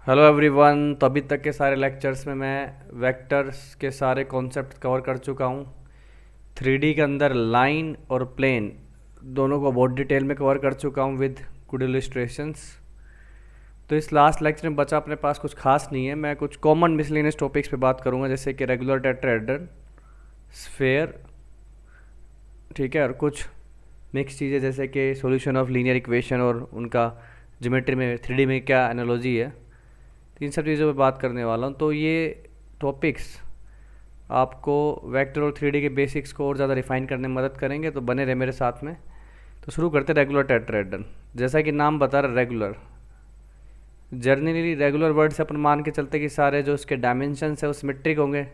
Hello everyone. तो अभी तक के सारे लेक्चर्स में मैं वेक्टर्स के सारे कॉन्सेप्ट कवर कर चुका हूँ। 3D के अंदर लाइन और प्लेन दोनों को बहुत डिटेल में कवर कर चुका हूँ विद गुड इलस्ट्रेशंस। तो इस लास्ट लेक्चर में बचा अपने पास कुछ खास नहीं है। मैं कुछ कॉमन मिसलेनियस टॉपिक्स पे बात करूँगा, जैसे कि रेगुलर टेट्राहेड्रल, स्फेयर, ठीक है, और कुछ मिक्स चीज़ें जैसे कि सॉल्यूशन ऑफ लीनियर इक्वेशन और उनका ज्योमेट्री में 3D में क्या एनालॉजी है। तो इन सब चीज़ों पे बात करने वाला हूँ। तो ये टॉपिक्स आपको वेक्टर और 3D के बेसिक्स को और ज़्यादा रिफाइन करने में मदद करेंगे, तो बने रहे मेरे साथ में। तो शुरू करते हैं रेगुलर टेट्राहेड्रल। जैसा कि नाम बता रहा रेगुलर, जर्नली रेगुलर वर्ड से अपन मान के चलते कि सारे जो उसके डायमेंशंस है वो सिमेट्रिक होंगे,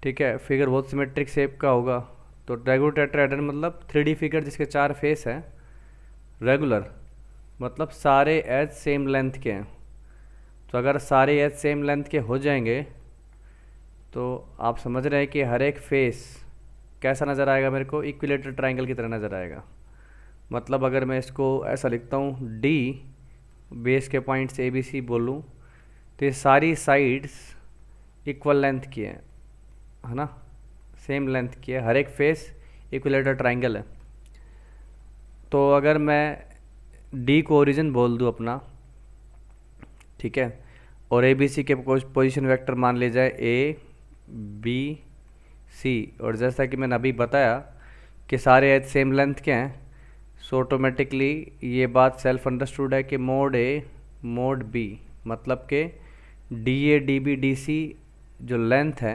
ठीक है, फिगर बहुत सिमेट्रिक शेप का होगा। तो रेगुलर टेट्राहेड्रल मतलब 3D फिगर जिसके 4 फेस हैं। रेगुलर मतलब सारे एज सेम लेंथ के हैं। तो अगर सारे एज सेम लेंथ के हो जाएंगे तो आप समझ रहे हैं कि हर एक फेस कैसा नज़र आएगा मेरे को, इक्विलेटरल ट्रायंगल की तरह नज़र आएगा। मतलब अगर मैं इसको ऐसा लिखता हूँ, डी बेस के पॉइंट्स ए बी सी बोलूँ, तो ये सारी साइड्स इक्वल लेंथ की है ना, सेम लेंथ की है, हर एक फेस इक्विलेटरल ट्रायंगल है। तो अगर मैं डी को ओरिजिन बोल दूँ अपना, ठीक है, और ए बी सी के पोजीशन वेक्टर मान ले जाए ए बी सी, और जैसा कि मैंने अभी बताया कि सारे एज सेम लेंथ के हैं, सो ऑटोमेटिकली ये बात सेल्फ अंडरस्टूड है कि मोड ए मोड बी मतलब कि d a d b d c जो लेंथ है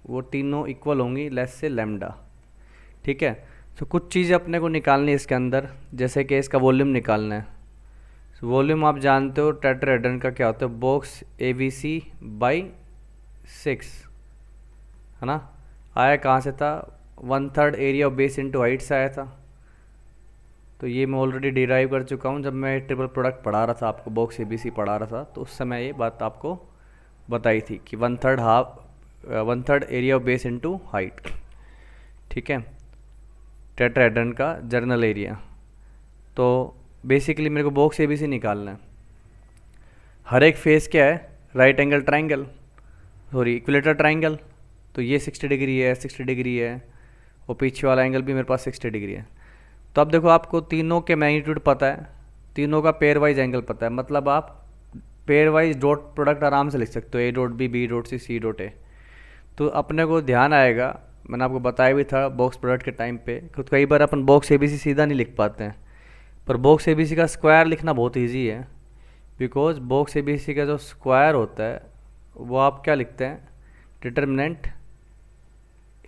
वो तीनों इक्वल होंगी लेस से लैम्डा, ठीक है। तो कुछ चीज़ें अपने को निकालनी है इसके अंदर, जैसे कि इसका वॉल्यूम निकालना है। वॉल्यूम आप जानते हो टेट्राहेड्रल का क्या होता है, box a b c by 6, है ना। आया कहाँ से था, 1/3 area of base into height से आया था। तो ये मैं ऑलरेडी डिराइव कर चुका हूँ जब मैं ट्रिपल प्रोडक्ट पढ़ा रहा था आपको, बॉक्स ए बी सी पढ़ा रहा था, तो उस समय ये बात आपको बताई थी कि 1/3 area of base into height, ठीक है, टेट्राहेड्रल का जर्नल एरिया। तो बेसिकली मेरे को बॉक्स ए बी सी निकालना है। हर एक फेस क्या है, right angle triangle, sorry equilateral triangle. तो ये 60 डिग्री है, 60 डिग्री है, और पीछे वाला एंगल भी मेरे पास 60 डिग्री है। तो अब देखो आपको तीनों के मैग्नीट्यूड पता है, तीनों का पेयर वाइज एंगल पता है, मतलब आप पेयर वाइज डॉट प्रोडक्ट आराम से लिख सकते हो, a dot b dot c dot a. तो अपने को ध्यान आएगा, मैंने आपको बताया भी था बॉक्स प्रोडक्ट के टाइम पे, क्योंकि कई बार अपन बॉक्स ए बी सी सीधा नहीं लिख पाते हैं, पर बॉक्स ए बी सी का स्क्वायर लिखना बहुत ईजी है। Because box a b c का जो स्क्वायर होता है वो आप क्या लिखते हैं, determinant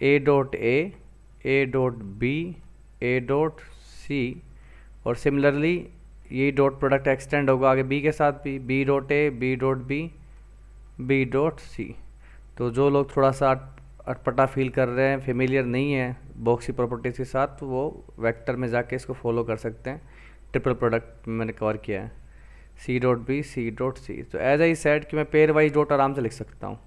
a dot a dot b, a dot c, और सिमिलरली ये डॉट प्रोडक्ट एक्सटेंड होगा आगे बी के साथ भी, b dot a b dot b b dot c. तो जो लोग थोड़ा सा अटपटा फील कर रहे हैं, फेमिलियर नहीं है बॉक्स की प्रॉपर्टीज़ के साथ, तो वो वेक्टर में जाके इसको फॉलो कर सकते हैं। ट्रिपल प्रोडक्ट मैंने कवर किया है, c dot b c dot c. तो एज आई सेड कि मैं पेयर वाइज डॉट आराम से लिख सकता हूँ।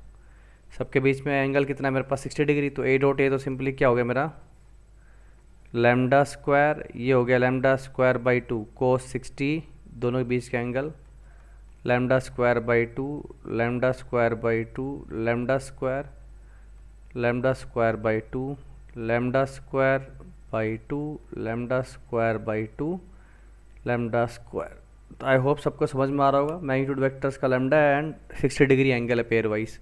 सबके बीच में एंगल कितना है मेरे पास, 60 डिग्री। तो ए डॉट ए तो सिंपली क्या हो गया मेरा, लैम्डा स्क्वायर, ये हो गया लैम्डा स्क्वायर बाई 2 कोस 60, दोनों के बीच का angle, lambda square by 2, lambda square by 2, lambda square, lambda square by 2, lambda square by 2, lambda square by 2, lambda square. तो आई होप सबको समझ में आ रहा होगा, मैग्नीट्यूड वेक्टर्स का लैम्डा एंड 60 डिग्री एंगल है पेयर वाइज।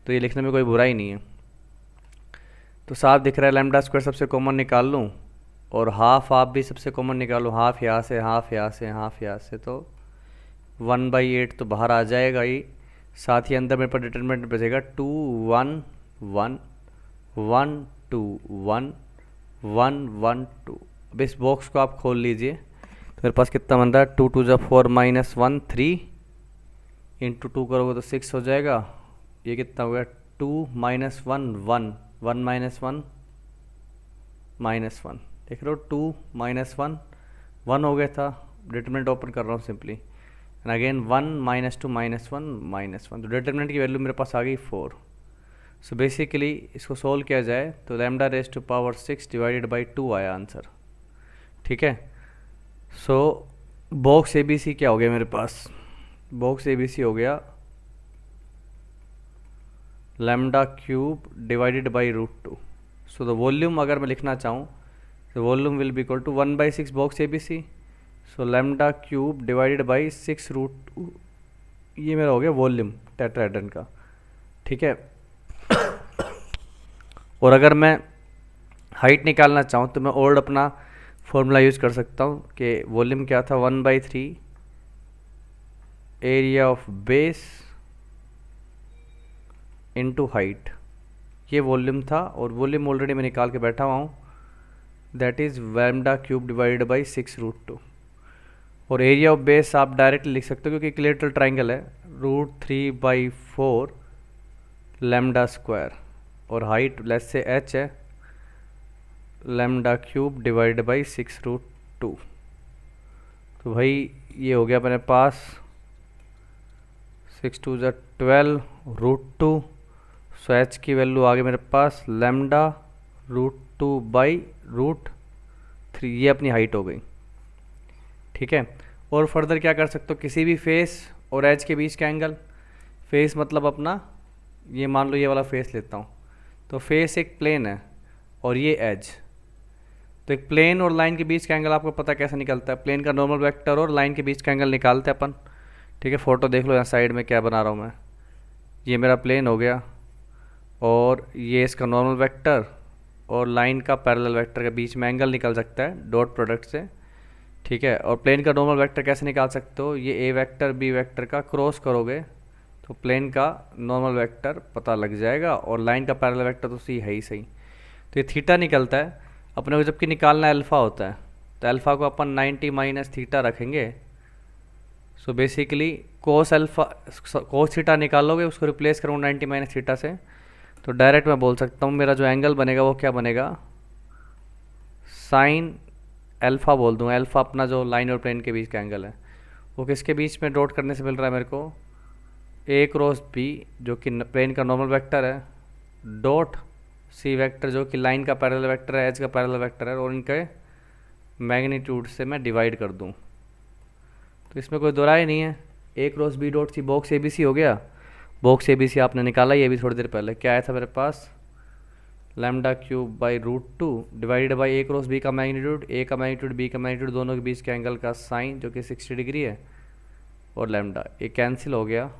तो ये लिखने में कोई बुराई नहीं है। तो साफ दिख रहा है, लैम्डा स्क्वायर सबसे कॉमन निकाल लूँ, और हाफ हाफ भी सबसे कॉमन निकालूँ, हाफ यहाँ से हाफ यहाँ से हाफ यहाँ से, तो 1/8 तो बाहर आ जाएगा ही। साथ ही अंदर मेरे पर डिटरमिनेंट बचेगा 2 1 1 1 2 1 1 1 2। अब इस बॉक्स को आप खोल लीजिए, तो मेरे पास कितना बन रहा है, 2 2 जा 4 -1 3 इंटू 2 करोगे तो 6 हो जाएगा। ये कितना हो गया, 2 -1 1 1 -1 -1, देख रहे हो, 2 -1 1 हो गया था। डिटरमिनेंट ओपन कर रहा हूँ सिंपली, एंड अगेन 1 -2 -1 -1, तो डिटरमिनेंट की वैल्यू मेरे पास आ गई 4। सो बेसिकली इसको सोल्व किया जाए तो lambda raise to power 6 divided by 2 आया आंसर, ठीक है। सो बॉक्स ए बी सी क्या हो गया मेरे पास, बॉक्स ABC हो गया lambda cube divided by root 2। So the volume अगर मैं लिखना चाहूँ तो volume will be equal to 1/6 box ABC। So lambda cube divided by 6√2, ये मेरा हो गया वॉल्यूम टेट्राहेड्रन का। ठीक है। और अगर मैं हाइट निकालना चाहूँ तो मैं ओल्ड अपना फॉर्मूला यूज़ कर सकता हूँ कि वॉल्यूम क्या था, 1/3 area of base into height, ये वॉल्यूम था। और वॉल्यूम ऑलरेडी मैं निकाल के बैठा हुआ हूँ, that is lambda cube divided by 6√2। और एरिया ऑफ बेस आप डायरेक्टली लिख सकते हो क्योंकि इक्विलेटरल ट्राइंगल है, √3/4 लैम्डा स्क्वायर। और हाइट लेट्स से h है, लैम्डा क्यूब डिवाइड बाई 6√2। तो भाई ये हो गया अपने पास 6 × 2 = 12 √2। सो h की वैल्यू आ गई मेरे पास लैम्डा √2/√3, ये अपनी हाइट हो गई। ठीक है। और फर्दर क्या कर सकते हो, किसी भी फेस और एज के बीच का एंगल, फेस मतलब अपना ये मान लो ये वाला फेस लेता हूँ, तो फेस एक प्लेन है और ये एज, तो एक प्लेन और लाइन के बीच का एंगल आपको पता कैसे निकलता है, प्लेन का नॉर्मल वेक्टर और लाइन के बीच का एंगल निकालते हैं अपन। ठीक है। फोटो देख लो यहाँ साइड में क्या बना रहा हूँ मैं, ये मेरा प्लेन हो गया और ये इसका नॉर्मल वेक्टर और लाइन का पैरेलल वेक्टर के बीच में एंगल निकल सकता है डॉट प्रोडक्ट से। ठीक है। और प्लेन का नॉर्मल वेक्टर कैसे निकाल सकते हो, ये ए वेक्टर बी वेक्टर का क्रॉस करोगे तो प्लेन का नॉर्मल वेक्टर पता लग जाएगा और लाइन का पैरेलल वेक्टर तो सी है ही सही। तो ये थीटा निकलता है अपने को, जबकि निकालना अल्फ़ा होता है तो अल्फ़ा को अपन 90 - थीटा रखेंगे। So basically cos alpha cos theta निकालोगे, उसको रिप्लेस करूँ 90 - थीटा से, तो डायरेक्ट मैं बोल सकता हूँ मेरा जो एंगल बनेगा वो क्या बनेगा, साइन अल्फ़ा बोल दूँ। अल्फ़ा अपना जो लाइन और प्लेन के बीच का एंगल है, वो किसके बीच में डॉट करने से मिल रहा है मेरे को, A×B जो कि प्लेन का नॉर्मल वेक्टर है, डॉट सी वेक्टर जो कि लाइन का पैरेलल वेक्टर है, एज का पैरेलल वेक्टर है, और इनके मैग्नीट्यूड से मैं डिवाइड कर दूं। तो इसमें कोई दोराय नहीं है, A×B dot C box ABC हो गया। बॉक्स ABC आपने निकाला ये भी थोड़ी देर पहले, क्या आया था मेरे पास, lambda cube by √2 divided by A×B का मैग्नीट्यूड, A का मैग्नीट्यूड B का मैग्नीट्यूड, दोनों के बीच के एंगल का साइन जो कि 60 डिग्री है, और लैम्डा, ये कैंसिल हो गया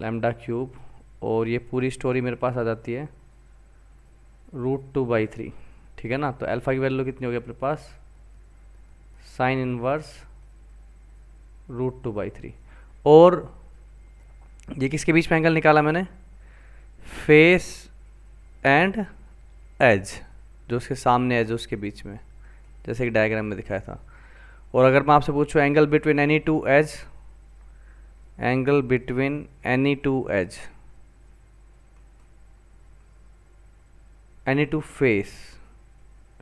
लैम्डा क्यूब, और ये पूरी स्टोरी मेरे पास आ जाती है √2/3। ठीक है ना। तो अल्फ़ा की वैल्यू कितनी होगी अपने पास, साइन इनवर्स √2/3। और ये किसके बीच में एंगल निकाला मैंने, फेस एंड एज, जो उसके सामने एज उसके बीच में, जैसे कि डायग्राम में दिखाया था। और अगर मैं आपसे पूछूं angle between any two edge, angle between any two edge, any two face,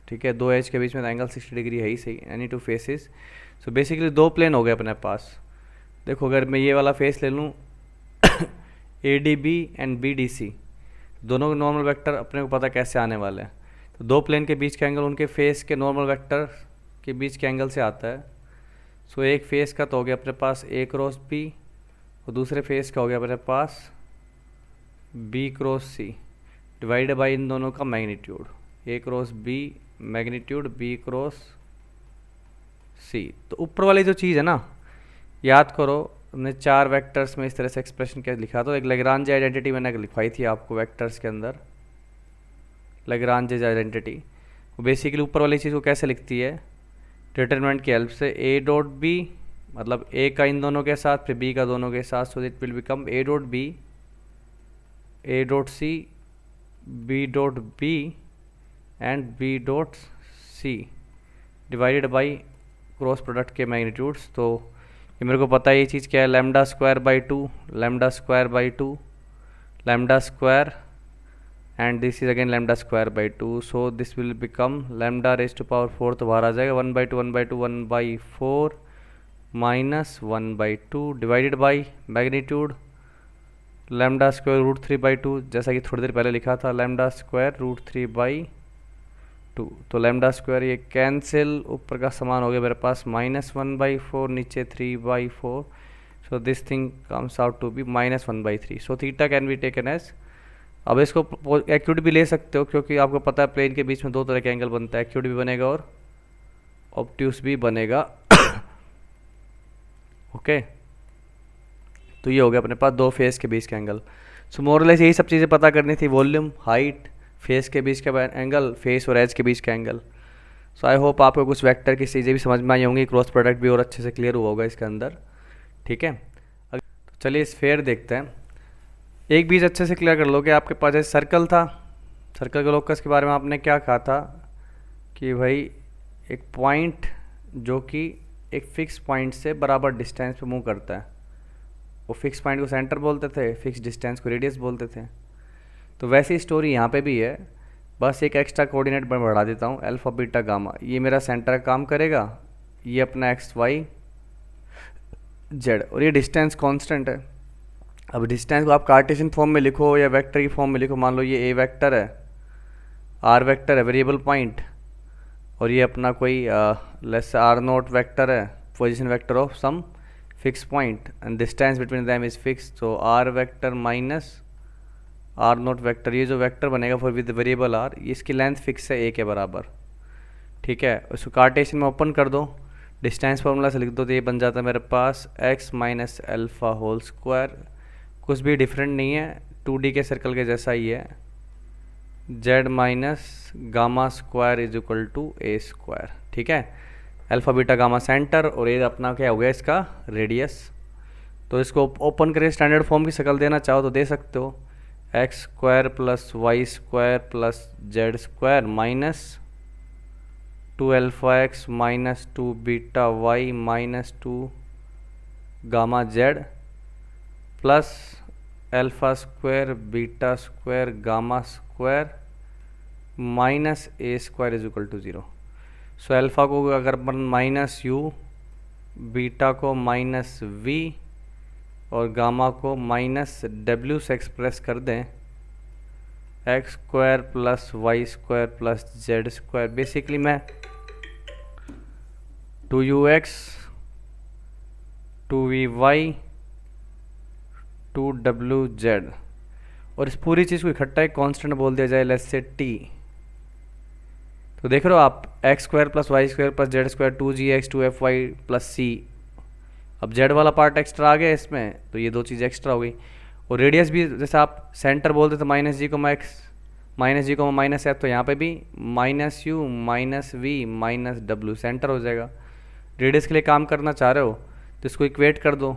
ठीक है, दो एज के बीच में एंगल 60 डिग्री है ही सही, any two faces. So basically दो प्लेन हो गए अपने पास। देखो अगर मैं ये वाला फेस ले लूँ ADB एंड BDC, दोनों के नॉर्मल वेक्टर अपने को पता कैसे आने वाले हैं, तो दो प्लेन के बीच का एंगल उनके फेस के नॉर्मल वेक्टर के बीच के एंगल से आता है। सो एक फेस का तो हो गया अपने पास A×B, और दूसरे फेस का हो गया अपने पास B×C डिवाइड बाई इन दोनों का मैग्नीट्यूड, A×B मैग्नीट्यूड B×C। तो ऊपर वाली जो चीज़ है ना, याद करो हमने 4 वेक्टर्स में इस तरह से एक्सप्रेशन क्या लिखा था, एक लैग्रांज आइडेंटिटी मैंने लिखवाई थी आपको वेक्टर्स के अंदर, लैग्रांज आइडेंटिटी। वो बेसिकली ऊपर वाली चीज़ को कैसे लिखती है, डिटरमिनेंट की हेल्प से, A.B मतलब A का इन दोनों के साथ फिर B का दोनों के साथ, so it will become A.B A.C B.B and B.C divided by cross product के मैग्नीट्यूड्स। तो ये मेरे को पता है ये चीज़ क्या है, λ²/2, λ²/2, λ² and this is again λ²/2। So this will become λ⁴ तो बाहर आ जाएगा 1/2 1/2 1/4 माइनस 1/2 डिवाइडेड बाई मैग्नीट्यूड λ² √3/2, जैसा कि थोड़ी देर पहले लिखा था λ² √3/2। तो λ² ये कैंसिल, ऊपर का समान हो गया मेरे पास -1/4, नीचे 3/4, so this thing comes out to be -1/3। So theta can be taken as, अब इसको एक्यूट भी ले सकते हो क्योंकि आपको पता है प्लेन के बीच में दो तरह के एंगल बनता है, एक्यूट भी बनेगा और ऑब्ट्यूस भी बनेगा। ओके तो ये हो गया अपने पास दो फेस के बीच के एंगल। सो मोरलेस यही सब चीज़ें पता करनी थी, वॉल्यूम, हाइट, फेस के बीच का एंगल, फेस और एज के बीच का एंगल। सो आई होप आपको कुछ वेक्टर की चीज़ें भी समझ में आई होंगी, क्रॉस प्रोडक्ट भी और अच्छे से क्लियर हुआ होगा इसके अंदर। ठीक है, तो चलिए इस फेयर देखते हैं। एक बीज अच्छे से क्लियर कर लो कि आपके पास जैसे सर्कल था, सर्कल के लोकस के बारे में आपने क्या कहा था कि भाई एक पॉइंट जो कि एक फिक्स पॉइंट से बराबर डिस्टेंस पे मूव करता है, वो फिक्स पॉइंट को सेंटर बोलते थे, फिक्स डिस्टेंस को रेडियस बोलते थे। तो वैसी स्टोरी यहाँ पे भी है, बस एक एक्स्ट्रा कोऑर्डिनेट मैं बढ़ा देता हूँ, अल्फा बीटा गामा। ये मेरा सेंटर का काम करेगा, ये अपना एक्स वाई जेड, और ये डिस्टेंस कांस्टेंट है। अब डिस्टेंस को आप कार्टेशियन फॉर्म में लिखो या वेक्टर की फॉर्म में लिखो, मान लो ये ए वेक्टर है, आर वेक्टर है वेरिएबल पॉइंट, और ये अपना कोई लेट्स आर नोट वेक्टर है, position vector of some fix point, and distance between them is fix. तो r vector minus r naught vector, ये जो वेक्टर बनेगा फॉर विद वेरिएबल आर, इसकी लेंथ फिक्स है ए के बराबर। ठीक है, उसको कार्टेशियन में ओपन कर दो, डिस्टेंस फार्मूला से लिख दो, तो ये बन जाता है मेरे पास x minus alpha whole square, कुछ भी डिफरेंट नहीं है, 2D के सर्कल के जैसा ही है, z minus gamma square is equal to a square. ठीक है, अल्फ़ा बीटा गामा सेंटर, और ये अपना क्या हो गया इसका रेडियस। तो इसको ओपन करके स्टैंडर्ड फॉर्म की शक्ल देना चाहो तो दे सकते हो, x square plus y square plus z square minus 2 alpha x minus 2 beta y minus 2 gamma z plus alpha square beta square gamma square minus a square is equal to 0। So alpha को अगर अपन minus u, beta को minus v और gamma को minus डब्ल्यू से express कर दें, x square plus y square plus z square, basically मैं 2ux 2vy 2wz, और इस पूरी चीज़ को इकट्ठा एक कांस्टेंट बोल दिया जाए, लेट्स से t। तो देख रहे हो आप, x square plus y square plus z square 2gx 2fy plus c, अब जेड वाला पार्ट एक्स्ट्रा आ गया इसमें, तो ये दो चीज़ एक्स्ट्रा हो गई। और रेडियस भी जैसे आप सेंटर बोलते थे माइनस जी को एक्स माइनस जी को माइनस एफ, तो यहाँ पे भी minus u minus v minus डब्ल्यू सेंटर हो जाएगा। रेडियस के लिए काम करना चाह रहे हो तो इसको इक्वेट कर दो,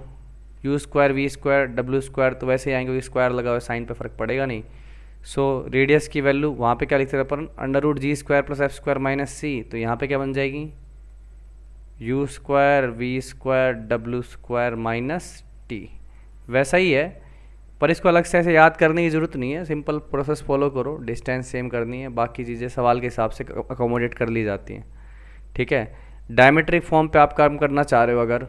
यू स्क्वायर वी स्क्वायर डब्ल्यू स्क्वायर, तो वैसे ही आएंगे, क्योंकि स्क्वायर लगा हुआ साइन पे फर्क पड़ेगा नहीं। सो रेडियस की वैल्यू वहाँ पे क्या लिखते थे अपन, under root g square plus f square minus c, तो यहाँ पे क्या बन जाएगी, यू स्क्वायर वी स्क्वायर डब्ल्यू स्क्वायर माइनस टी। वैसा ही है, पर इसको अलग से ऐसे याद करने की ज़रूरत नहीं है, सिंपल प्रोसेस फॉलो करो, डिस्टेंस सेम करनी है, बाकी चीज़ें सवाल के हिसाब से अकोमोडेट कर ली जाती हैं। ठीक है, डायमेट्रिक फॉर्म पे आप काम करना चाह रहे हो अगर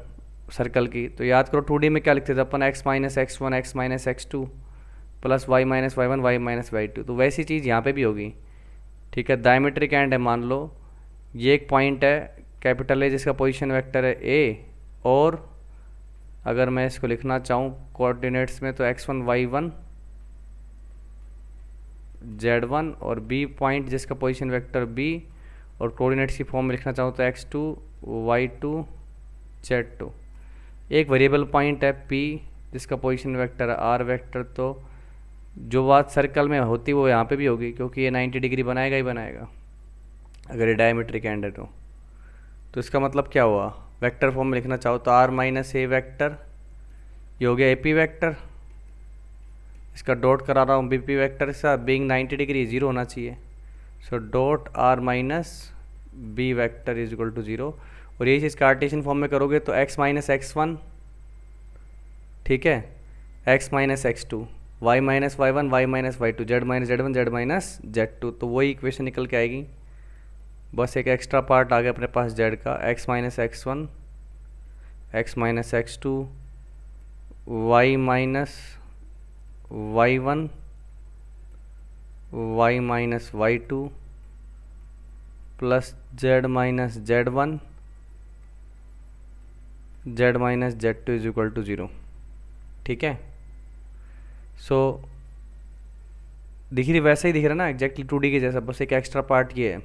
सर्कल की, तो याद करो 2D में क्या लिखते थे अपन, x minus x one x minus x two plus y minus y one y minus y two, तो वैसी चीज़ यहाँ पे भी होगी। ठीक है, डायमेट्रिक एंड है, मान लो ये एक पॉइंट है कैपिटल ए जिसका पोजीशन वेक्टर है ए, और अगर मैं इसको लिखना चाहूँ कोऑर्डिनेट्स में तो x1 y1 z1, और b पॉइंट जिसका पोजीशन वेक्टर b, और कोऑर्डिनेट्स की फॉर्म में लिखना चाहूँ तो x2 y2 z2। एक वेरिएबल पॉइंट है p जिसका पोजीशन वेक्टर है r वेक्टर, तो जो बात सर्कल में होती वो यहाँ पे भी होगी, क्योंकि ये 90 डिग्री बनाएगा ही बनाएगा अगर ये डायमेट्रिक एंड है तो इसका मतलब क्या हुआ, वेक्टर फॉर्म में लिखना चाहो तो r माइनस ए वैक्टर, ये हो गया AP वैक्टर, इसका डॉट करा रहा हूँ BP वैक्टर के साथ, बीइंग 90 डिग्री 0 होना चाहिए। So dot r minus B vector is equal to 0, और यही चीज़ कार्टेशियन फॉर्म में करोगे तो x माइनस एक्स वन, ठीक है, x minus x two, y minus y one y minus y two, z minus z one z minus z two, तो वही equation निकल के आएगी। बस एक एक्स्ट्रा पार्ट आ गया अपने पास जेड का, x minus x one x minus x two y minus y one y minus y two plus z minus z one z minus z two is equal to 0। ठीक है, सो दिख रही, वैसे ही दिख रहा ना एग्जैक्टली 2D के जैसा, बस एक एक्स्ट्रा पार्ट ये है।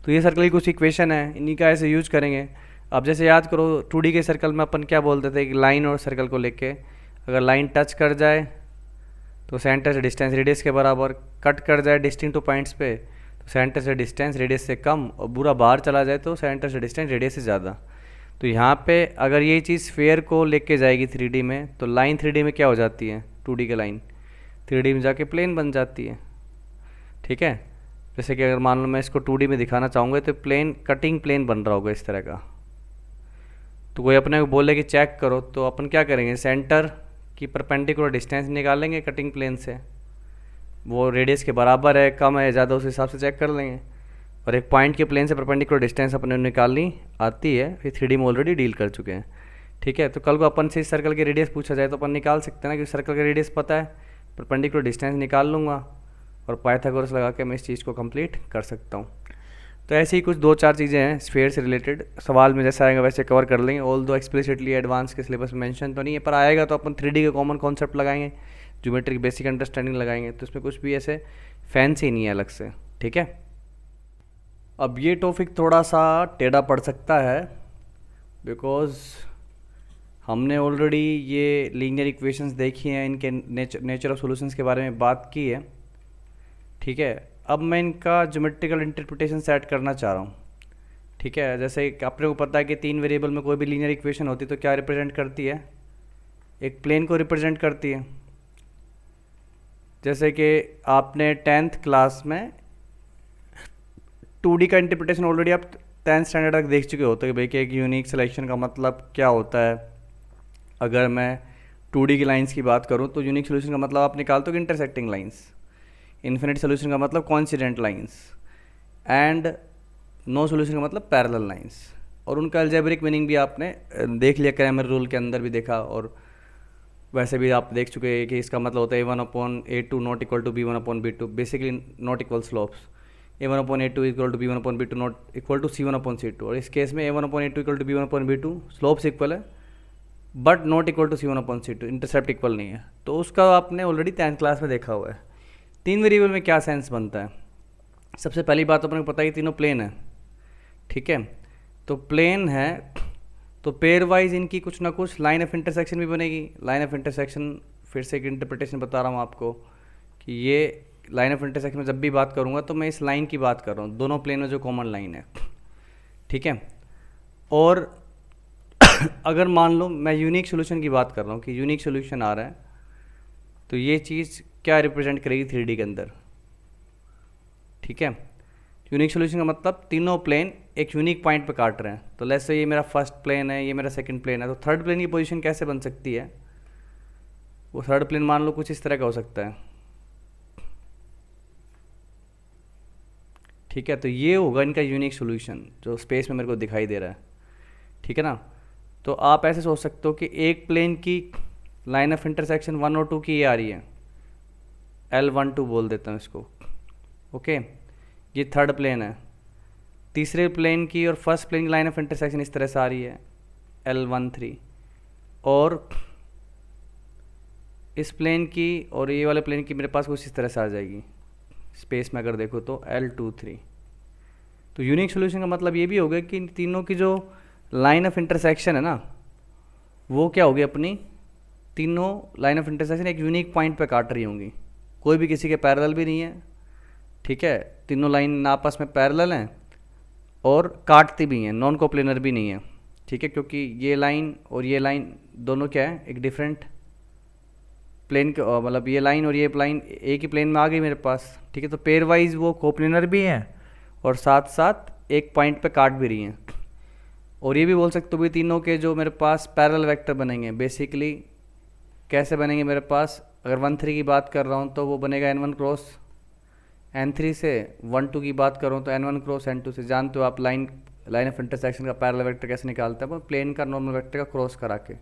तो ये सर्कल की कुछ इक्वेशन है, इन्हीं का ऐसे यूज करेंगे। अब जैसे याद करो 2D के सर्कल में अपन क्या बोलते थे, कि लाइन और सर्कल को लेके, अगर लाइन टच कर जाए तो सेंटर से डिस्टेंस रेडियस के बराबर, कट कर जाए डिस्टिंक्ट टू पॉइंट्स पे तो सेंटर से डिस्टेंस रेडियस से कम, और पूरा बाहर चला जाए तो सेंटर से डिस्टेंस रेडियस से ज़्यादा। तो यहाँ पे अगर ये चीज़ स्फीयर को लेके जाएगी 3D में, तो लाइन 3D में क्या हो जाती है, 2D के लाइन 3D में जाके प्लेन बन जाती है। ठीक है, जैसे कि अगर मान लो मैं इसको 2D में दिखाना चाहूँगा तो प्लेन, कटिंग प्लेन बन रहा होगा इस तरह का। तो कोई अपने को बोले कि चेक करो, तो अपन क्या करेंगे, सेंटर की परपेंडिकुलर डिस्टेंस निकालेंगे कटिंग प्लेन से, वो रेडियस के बराबर है, कम है, ज़्यादा, उस हिसाब से चेक कर लेंगे। और एक पॉइंट के प्लेन से परपेंडिकुलर डिस्टेंस अपने निकालनी आती है, फिर 3D में ऑलरेडी डील कर चुके हैं। ठीक है, तो कल को अपन से इस सर्कल की रेडियस पूछा जाए तो अपन निकाल सकते हैं ना, कि सर्कल का रेडियस पता है, परपेंडिकुलर डिस्टेंस निकाल लूँगा और पाइथागोरस लगा के मैं इस चीज़ को कंप्लीट कर सकता हूँ। तो ऐसे ही कुछ 2-4 चीज़ें हैं स्फीयर से रिलेटेड, सवाल में जैसे आएगा वैसे कवर कर लेंगे। ऑल दो एक्सप्लिसिटली एडवांस के सिलेबस में मेंशन तो नहीं है, पर आएगा तो अपन 3D के कॉमन कॉन्सेप्ट लगाएंगे, ज्योमेट्री की बेसिक अंडरस्टैंडिंग लगाएंगे, तो इसमें कुछ भी ऐसे फैंसी नहीं है अलग से। ठीक है, अब ये टॉपिक थोड़ा सा टेढ़ा पड़ सकता है, बिकॉज हमने ऑलरेडी ये लीनियर इक्वेशंस देखी हैं, इनके नेचर ऑफ सॉल्यूशंस के बारे में बात की है। ठीक है, अब मैं इनका ज्योमेट्रिकल इंटरप्रिटेशन सेट करना चाह रहा हूँ। ठीक है, जैसे अपने को पता है कि 3 वेरिएबल में कोई भी लीनियर इक्वेशन होती तो क्या रिप्रेजेंट करती है, एक प्लेन को रिप्रेजेंट करती है। जैसे कि आपने 10th क्लास में 2D का इंटरप्रिटेशन ऑलरेडी आप 10th स्टैंडर्ड तक देख चुके होते हैं, कि भाई कि एक यूनिक सिलेक्शन का मतलब क्या होता है। अगर मैं 2D की लाइंस की बात करूँ तो यूनिक सोल्यूशन का मतलब आप निकालते हो कि इंटरसेक्टिंग लाइंस, इन्फिनिट सोल्यूशन का मतलब coincident lines, and no solution का मतलब पैरेलल लाइंस। और उनका अलजेब्रिक मीनिंग भी आपने देख लिया, क्रैमर रूल के अंदर भी देखा, और वैसे भी आप देख चुके हैं कि इसका मतलब होता है a1/a2 not equal to b1/b2, basically not equal slopes, a1/a2 equal to b1/b2 not equal to c1/c2। और इस केस में a1/a2 equal to b1/b2 slopes equal है but not equal to c1/c2, intercept equal नहीं है। तो उसका आपने already 10th class में देखा हुआ है। 3 वेरिएबल में क्या सेंस बनता है, सबसे पहली बात अपने को पता है कि तीनों प्लेन है। ठीक है, तो प्लेन है तो पेयर वाइज इनकी कुछ ना कुछ लाइन ऑफ इंटरसेक्शन भी बनेगी। लाइन ऑफ इंटरसेक्शन फिर से एक इंटरप्रिटेशन बता रहा हूँ आपको, कि ये लाइन ऑफ इंटरसेक्शन में जब भी बात करूँगा तो मैं इस लाइन की बात कर रहा हूँ, दोनों प्लेन में जो कॉमन लाइन है। ठीक है, और अगर मान लो मैं यूनिक सोल्यूशन की बात कर रहा हूँ, कि यूनिक सोल्यूशन आ रहा है, तो ये चीज़ क्या रिप्रेजेंट करेगी 3D के अंदर। ठीक है, यूनिक सोल्यूशन का मतलब तीनों प्लेन एक यूनिक पॉइंट पे काट रहे हैं। तो लेट्स से ये मेरा फर्स्ट प्लेन है, ये मेरा सेकंड प्लेन है, तो थर्ड प्लेन की पोजीशन कैसे बन सकती है, वो थर्ड प्लेन मान लो कुछ इस तरह का हो सकता है। ठीक है, तो ये होगा इनका यूनिक सोल्यूशन जो स्पेस में मेरे को दिखाई दे रहा है। ठीक है ना, तो आप ऐसे सोच सकते हो कि एक प्लेन की लाइन ऑफ इंटरसेक्शन 1 और 2 की ये आ रही है, L12 बोल देता हूँ इसको। ओके, ये थर्ड प्लेन है। तीसरे प्लेन की और फर्स्ट प्लेन की लाइन ऑफ इंटरसेक्शन इस तरह से आ रही है, L13। और इस प्लेन की और ये वाले प्लेन की मेरे पास कुछ इस तरह से आ जाएगी, स्पेस में अगर देखो तो L23। तो यूनिक सोल्यूशन का मतलब ये भी हो गया कि इन तीनों की जो लाइन ऑफ इंटरसेक्शन है ना, वो क्या होगी, अपनी तीनों लाइन ऑफ इंटरसेक्शन एक यूनिक पॉइंट पे काट रही होंगी, कोई भी किसी के पैरेलल भी नहीं है। ठीक है, तीनों लाइन आपस में पैरेलल हैं और काटती भी हैं, नॉन कोप्लेनर भी नहीं है। ठीक है, क्योंकि ये लाइन और ये लाइन दोनों क्या है, एक डिफरेंट प्लेन के, मतलब ये लाइन और ये लाइन एक ही प्लेन में आ गई मेरे पास। ठीक है, तो पेयर वाइज वो कोप्लेनर भी हैं और साथ साथ एक पॉइंट पे काट भी रही हैं। और ये भी बोल सकते हो भी तीनों के जो मेरे पास पैरेलल वेक्टर बनेंगे, बेसिकली कैसे बनेंगे मेरे पास, अगर 1-3 की बात कर रहा हूँ तो वो बनेगा N1 क्रॉस N3 से, 1-2 की बात करूँ तो N1 क्रॉस N2 से। जानते हो आप लाइन ऑफ इंटरसेक्शन का पैरेलल वेक्टर कैसे निकालते हैं, वो प्लेन का नॉर्मल वेक्टर का क्रॉस करा के।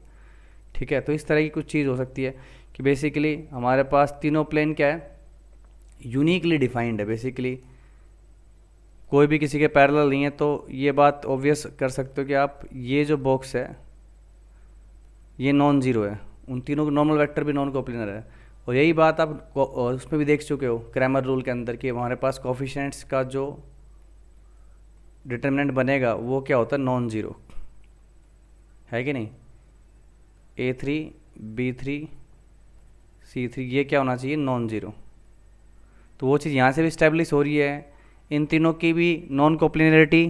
ठीक है, तो इस तरह की कुछ चीज़ हो सकती है कि बेसिकली हमारे पास तीनों प्लेन क्या है, यूनिकली डिफाइंड है। बेसिकली कोई भी किसी के पैरेलल नहीं है। तो ये बात ऑब्वियस कर सकते हो कि आप ये जो बॉक्स है ये नॉन जीरो है, उन तीनों के नॉर्मल वेक्टर भी नॉन कोप्लिनर है। और यही बात आप उसमें भी देख चुके हो क्रैमर रूल के अंदर कि हमारे पास कोफिशिएंट्स का जो डिटर्मिनेंट बनेगा वो क्या होता है, नॉन जीरो, है कि नहीं। A3 B3 C3 ये क्या होना चाहिए, नॉन जीरो। तो वो चीज़ यहाँ से भी इस्टेब्लिश हो रही है। इन तीनों की भी नॉन कोप्लिनरिटी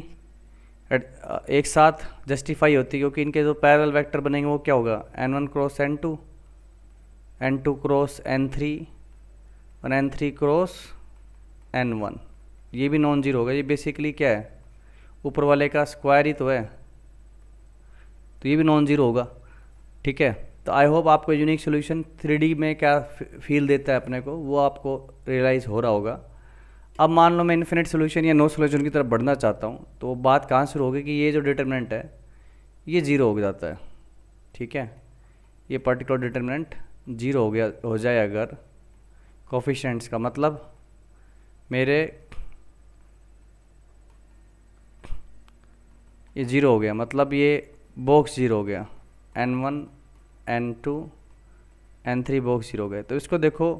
एक साथ जस्टिफाई होती है, क्योंकि इनके जो पैरेलल वेक्टर बनेंगे वो क्या होगा, N1 cross N2, N2 cross N3 और N3 क्रॉस N1। ये भी नॉन जीरो होगा। ये बेसिकली क्या है, ऊपर वाले का स्क्वायर ही तो है, तो ये भी नॉन जीरो होगा। ठीक है, तो आई होप आपको यूनिक सोल्यूशन 3D में क्या फील देता है अपने को, वो आपको रियलाइज़ हो रहा होगा। अब मान लो मैं इन्फिनिट सोल्यूशन या नो सोल्यूशन की तरफ बढ़ना चाहता हूँ, तो बात कहाँ शुरू होगी कि ये जो डिटर्मिनेंट है ये जीरो हो जाता है। ठीक है, ये पर्टिकुलर डिटर्मिनेंट जीरो हो जाए अगर कोफिशिएंट्स का, मतलब मेरे ये जीरो हो गया, मतलब ये बॉक्स जीरो हो गया, N1 N2 N3 box zero हो गए। तो इसको देखो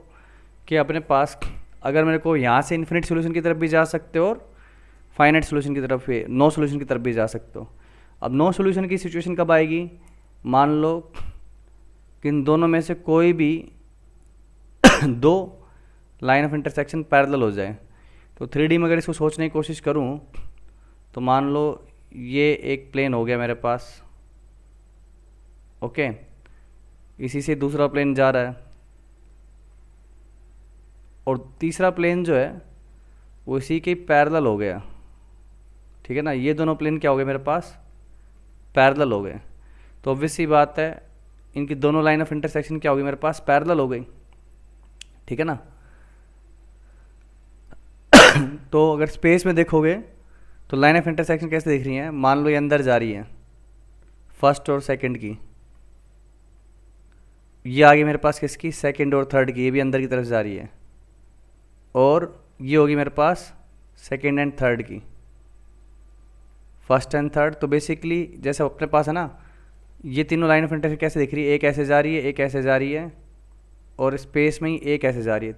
कि अपने पास अगर मेरे को यहाँ से इन्फिनिट सोल्यूशन की तरफ भी जा सकते हो और फाइनाइट सोल्यूशन की तरफ भी, नो सोल्यूशन की तरफ भी जा सकते हो। अब नो सोल्यूशन की सिचुएशन कब आएगी, मान लो कि इन दोनों में से कोई भी दो लाइन ऑफ इंटरसेक्शन पैरेलल हो जाए। तो 3D में अगर इसको सोचने की कोशिश करूँ तो मान लो ये एक प्लेन हो गया मेरे पास, ओके, इसी से दूसरा प्लेन जा रहा है और तीसरा प्लेन जो है वो इसी के पैरेलल हो गया। ठीक है ना, ये दोनों प्लेन क्या हो गए मेरे पास, पैरेलल हो गए। तो ऑब्वियस सी बात है इनकी दोनों लाइन ऑफ इंटरसेक्शन क्या होगी मेरे पास, पैरेलल हो गई। ठीक है ना। तो अगर स्पेस में देखोगे तो लाइन ऑफ इंटरसेक्शन कैसे दिख रही है, मान लो ये अंदर जा रही है फर्स्ट और सेकंड की, ये आगे मेरे पास किसकी, सेकंड और थर्ड की, ये भी अंदर की तरफ जा रही है, और ये होगी मेरे पास सेकंड एंड थर्ड की, फर्स्ट एंड थर्ड। तो बेसिकली जैसे अपने पास है ना, ये तीनों लाइन ऑफ इंटरसेक्शन कैसे दिख रही है, एक ऐसे जा रही है, एक ऐसे जा रही है, और स्पेस में ही एक ऐसे जा रही है।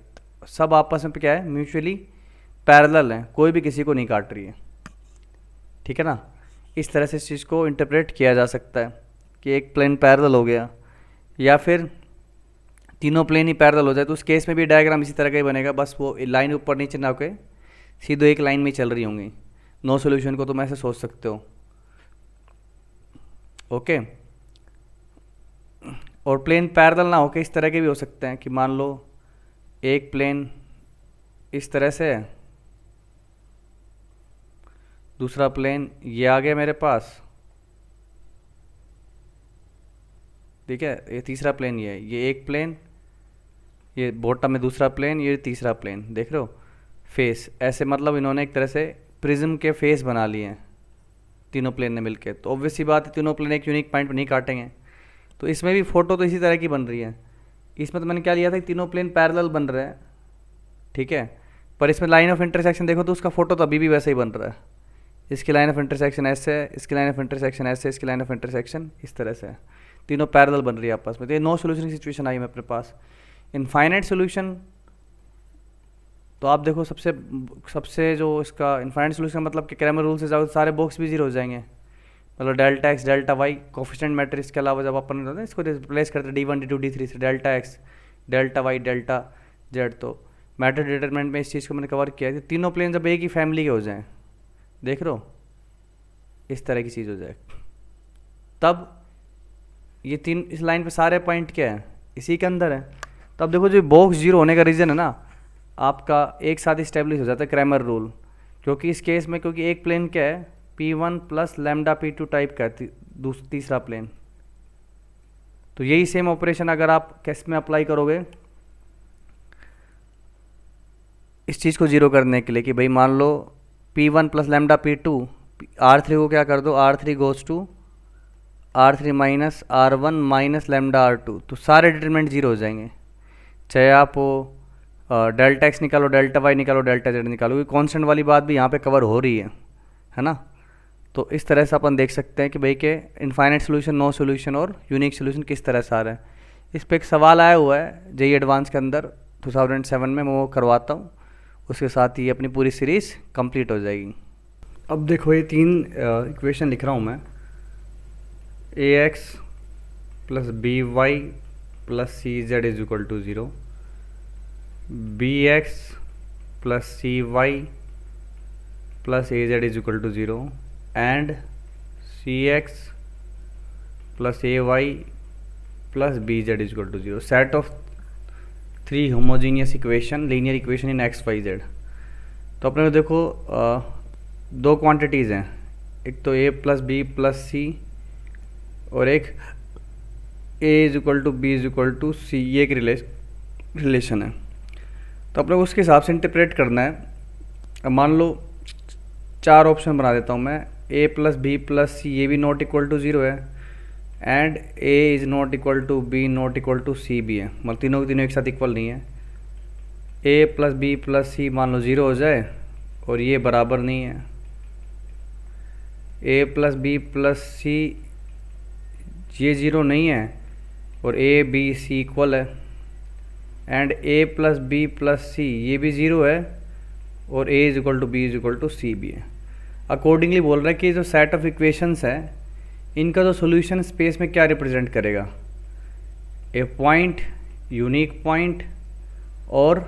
सब आपस में क्या है, म्यूचुअली पैरेलल हैं, कोई भी किसी को नहीं काट रही है। ठीक है ना, इस तरह से इस चीज़ को इंटरप्रेट किया जा सकता है कि एक प्लेन पैरेलल हो गया, या फिर तीनों प्लेन ही पैरेलल हो जाए। तो उस केस में भी डायग्राम इसी तरह का ही बनेगा, बस वो लाइन ऊपर नीचे ना होके सीधे एक लाइन में चल रही होंगी। नो सॉल्यूशन को तुम ऐसे सोच सकते हो, ओके। और प्लेन पैरेलल ना होके इस तरह के भी हो सकते हैं कि मान लो एक प्लेन इस तरह से है, दूसरा प्लेन ये आ गया मेरे पास, ठीक है, ये तीसरा प्लेन ये है, ये एक प्लेन, ये बॉटम में दूसरा प्लेन, ये तीसरा प्लेन, देख रहे हो फेस ऐसे, मतलब इन्होंने एक तरह से प्रिज्म के फेस बना लिए हैं तीनों प्लेन ने मिलके। तो ऑब्वियस सी बात है तीनों प्लेन एक यूनिक पॉइंट पर नहीं काटेंगे। तो इसमें भी फोटो तो इसी तरह की बन रही है। इसमें तो मैंने क्या लिया था, तीनों प्लेन पैरेलल बन रहे हैं, ठीक है, पर इसमें लाइन ऑफ इंटरसेक्शन देखो तो उसका फोटो तो अभी भी वैसे ही बन रहा है। इसकी लाइन ऑफ इंटरसेक्शन ऐसे है, इसकी लाइन ऑफ इंटरसेक्शन ऐसे, इसकी लाइन ऑफ इंटरसेक्शन इस तरह से है, तीनों पैरेलल बन रही है आपस में। तो ये नो सोल्यूशन की सिचुएशन आई है अपने पास। इनफाइनाइट सोल्यूशन तो आप देखो सबसे जो इसका इनफाइनाइट सोल्यूशन मतलब कि क्रैमर रूल से जाओ तो सारे बॉक्स भी जीरो हो जाएंगे, मतलब delta x delta y coefficient matrix के अलावा जब अपन इसको रिप्लेस करते D1 D2 D3 से delta x delta y delta z. तो मैट्रिक्स डिटरमिनेंट में इस चीज़ को मैंने कवर किया है, तीनों प्लेन जब एक ही फैमिली के हो जाएं, देख रहे हो इस तरह की चीज़ हो जाए, तब ये तीन इस लाइन पे सारे पॉइंट क्या है, इसी के अंदर है। तब देखो जो बॉक्स जीरो होने का रीज़न है ना, आपका एक साथ इस्टेब्लिश हो जाता है क्रैमर रूल, क्योंकि इस केस में क्योंकि एक प्लेन क्या है P1 plus lambda P2 type का है तीसरा प्लेन। तो यही सेम ऑपरेशन अगर आप केस में अप्लाई करोगे इस चीज़ को जीरो करने के लिए कि भाई मान लो P1 plus lambda P2, R3 को क्या कर दो, R3 goes to R3 minus R1 minus lambda R2, तो सारे डिटरमिनेंट जीरो हो जाएंगे। चाहे आप डेल्टा एक्स निकालो, डेल्टा वाई निकालो, डेल्टा जेड निकालो, क्योंकि कॉन्स्टेंट वाली बात भी यहाँ पे कवर हो रही है ना। तो इस तरह से अपन देख सकते हैं कि भाई के इनफाइनाइट सोल्यूशन, नो सोल्यूशन और यूनिक सोल्यूशन किस तरह से आ रहा है। इस पर एक सवाल आया हुआ है जेईई एडवांस के अंदर 2007 में, मैं वो करवाता हूँ, उसके साथ ही अपनी पूरी सीरीज़ कंप्लीट हो जाएगी। अब देखो ये 3 इक्वेशन लिख रहा हूँ मैं, ax plus b y plus c z is equal to 0, b x plus c y plus a z is equal to 0 and c x plus a y plus b z is equal to 0, set of 3 homogeneous equation, linear equation in x y z. तो अपने को देखो 2 quantities हैं, एक तो a plus b plus c और एक a is equal to b is equal to c, ये एक रिलेशन है। तो अपने को उसके हिसाब से इंटरप्रेट करना है। अब मान लो 4 ऑप्शन बना देता हूँ मैं, a plus b plus c, ये भी नॉट इक्वल टू 0 है, and a is not equal to b not equal to c भी है, मतलब तीनों के तीनों एक साथ इक्वल नहीं है। a प्लस बी प्लस सी मान लो 0 हो जाए और ये बराबर नहीं है, a plus b plus c ये 0 नहीं है और a b c इक्वल है, and a plus b plus c ये भी 0 है और a is equal to b is equal to c भी है। अकॉर्डिंगली बोल रहा है कि जो सेट ऑफ इक्वेशंस है इनका जो सॉल्यूशन स्पेस में क्या रिप्रेजेंट करेगा, ए पॉइंट, यूनिक पॉइंट और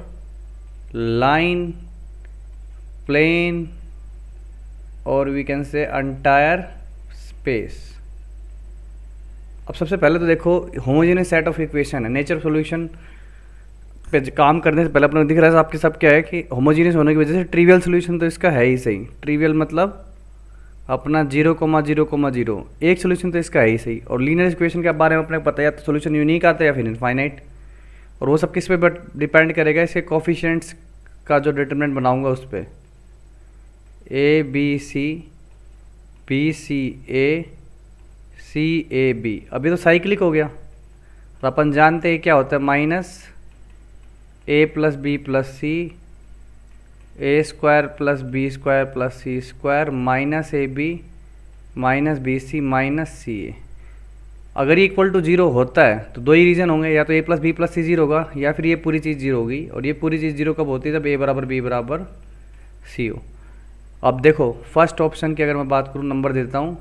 लाइन, प्लेन और we can say entire space. अब सबसे पहले तो देखो होमोजेनियस सेट ऑफ इक्वेशन है, नेचर सॉल्यूशन पे काम करने से पहले अपने दिख रहा है आपके सब क्या है कि होमोजेनियस होने की वजह से ट्रिवियल सॉल्यूशन तो इसका है ही सही। ट्रिवियल मतलब अपना 0,0,0 एक सॉल्यूशन तो इसका है ही सही। और लीनियर इक्वेशन के बारे में अपने को पता है, या तो सॉल्यूशन यूनिक आता है या फिर इनफाइनाइट, और वो सब किस पे डिपेंड करेगा, इसके कोफिशिएंट्स का जो डिटरमिनेंट बनाऊंगा उस पर, a b c, b c a, c a b. अभी तो साइक्लिक हो गया, तो अपन जानते हैं क्या होता है, minus a plus b plus c, a square plus b square plus c square minus a b minus b c minus c a. अगर ये इक्वल टू 0 होता है तो 2 ही रीज़न होंगे, या तो a plus b plus c 0 होगा या फिर ये पूरी चीज़ 0 होगी। और ये पूरी चीज़ 0 कब होती है, जब a बराबर b बराबर c हो। अब देखो फर्स्ट ऑप्शन की अगर मैं बात करूँ, नंबर देता हूँ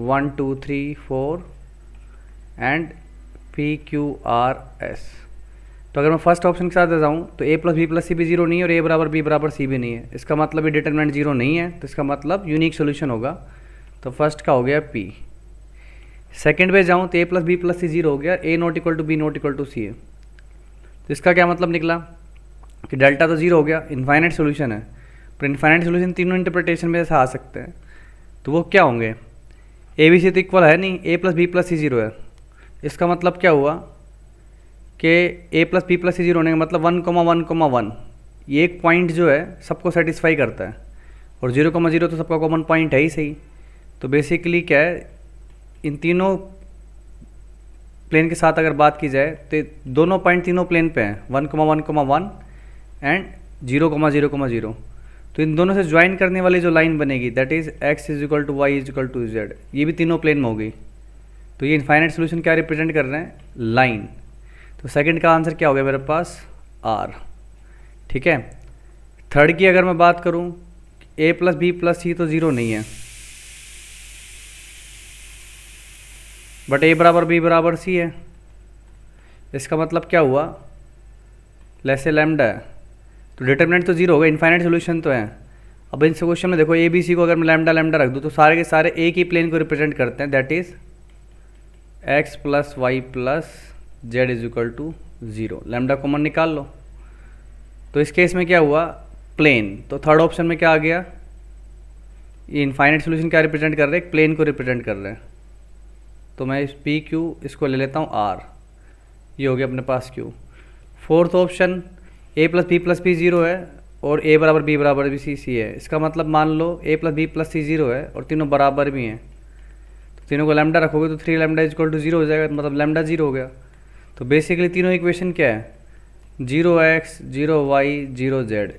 1 2 3 4 and p q r s। तो अगर मैं फर्स्ट ऑप्शन के साथ जाऊँ तो a प्लस बी प्लस सी भी 0 नहीं है और a बराबर b बराबर c भी नहीं है, इसका मतलब ये डिटरमिनेंट 0 नहीं है, तो इसका मतलब यूनिक सोल्यूशन होगा। तो फर्स्ट का हो गया p। सेकेंड पे जाऊँ तो a plus b plus c 0 हो गया, a not equal to b not equal to c है। तो इसका क्या मतलब निकला कि डेल्टा तो 0 हो गया, इनफाइनाइट सोल्यूशन है। पर इनफाइनाइट सोल्यूशन तीनों इंटरप्रिटेशन में से आ सकते हैं, तो वो क्या होंगे, ए बी सी तो इक्वल है नहीं, a plus b plus c 0 है। इसका मतलब क्या हुआ कि a plus b plus c 0 होने का मतलब 1,1,1 ये एक पॉइंट जो है सबको सेटिस्फाई करता है, और 0,0 तो सबका कॉमन पॉइंट है ही सही। तो बेसिकली क्या है, इन तीनों प्लेन के साथ अगर बात की जाए तो दोनों पॉइंट तीनों प्लेन पे हैं, 1,1,1 एंड 0,0,0। तो इन दोनों से ज्वाइन करने वाली जो लाइन बनेगी that is x is equal to y is equal to z, ये भी तीनों प्लेन में होगी। तो ये इनफाइनाइट सोल्यूशन क्या रिप्रेजेंट कर रहे हैं, लाइन। तो सेकंड का आंसर क्या हो गया मेरे पास, r। ठीक है। थर्ड की अगर मैं बात करूं, a प्लस बी प्लस सी तो 0 नहीं है, बट a बराबर b बराबर c है। इसका मतलब क्या हुआ, लेस लैम्डा है, तो डिटरमिनेंट तो 0 होगा, इनफाइनाइट सोल्यूशन तो है। अब इन क्वेश्चन में देखो a b c को अगर मैं लैम्डा लैम्डा रख दूँ तो सारे के सारे एक ही प्लेन को रिप्रेजेंट करते हैं, that is x plus y plus z is equal to 0। Lambda common निकाल लो। तो इस केस में क्या हुआ, प्लेन। तो थर्ड ऑप्शन में क्या आ गया, ये इनफाइनाइट सोल्यूशन क्या रिप्रेजेंट कर रहे हैं, प्लेन को रिप्रेजेंट कर रहे हैं। तो मैं इस पी क्यू इसको ले लेता हूँ r, ये हो गया अपने पास q। Fourth option a plus b plus p 0 है और a बराबर b बराबर भी c है। इसका मतलब मान लो a plus b plus c 0 है और तीनों बराबर भी हैं, तो तीनों को लैम्डा रखोगे तो 3 लैम्डा इज इक्वल टू 0 हो जाएगा, मतलब लैम्डा 0 हो गया। तो बेसिकली तीनों इक्वेशन क्या है, 0x 0y 0z।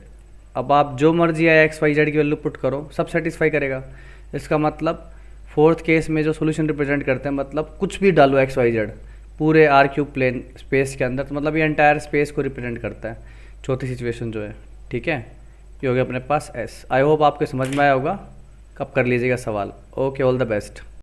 अब आप जो मर्जी है x y z की वैल्यू पुट करो, सब सेटिस्फाई करेगा। इसका मतलब फोर्थ केस में जो सोल्यूशन रिप्रेजेंट करते हैं, मतलब कुछ भी डालो एक्स वाई जेड पूरे आर क्यूब प्लेन स्पेस के अंदर, तो मतलब ये एंटायर स्पेस को रिप्रेजेंट करता है चौथी सिचुएशन जो है। ठीक है, ये हो गया अपने पास एस। आई होप आपके समझ में आया होगा, कब कर लीजिएगा सवाल। Okay, all the best.